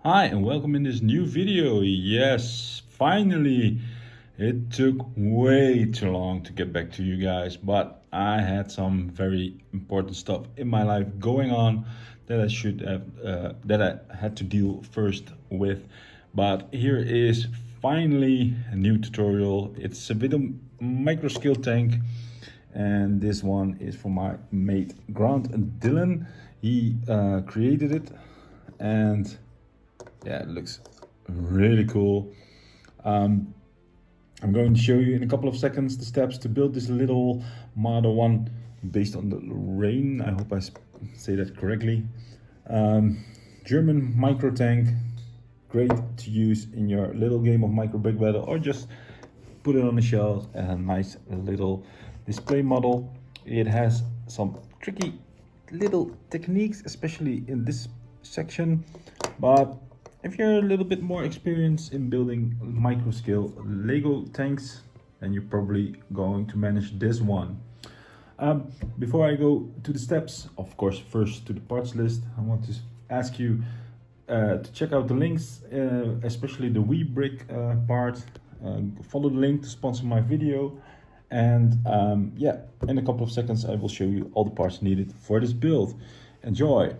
Hi and welcome in this new video. Yes, finally, it took way too long to get back to you guys, but I had some very important stuff in my life going on that I should have that I had to deal first with. But here is finally a new tutorial. It's a bit of micro scale tank, and this one is for my mate Grant and Dylan. He created it, and yeah, it looks really cool. I'm going to show you in a couple of seconds the steps to build this little Marder one based on the rain. I hope I say that correctly. German micro tank, great to use in your little game of micro brick battle, or just put it on the shelf and a nice little display model. It has some tricky little techniques, especially in this section, but if you're a little bit more experienced in building micro scale Lego tanks, then you're probably going to manage this one. Before I go to the steps, of course, first to the parts list, I want to ask you to check out the links, especially the WeBrick part. Follow the link to sponsor my video. And yeah, in a couple of seconds, I will show you all the parts needed for this build. Enjoy!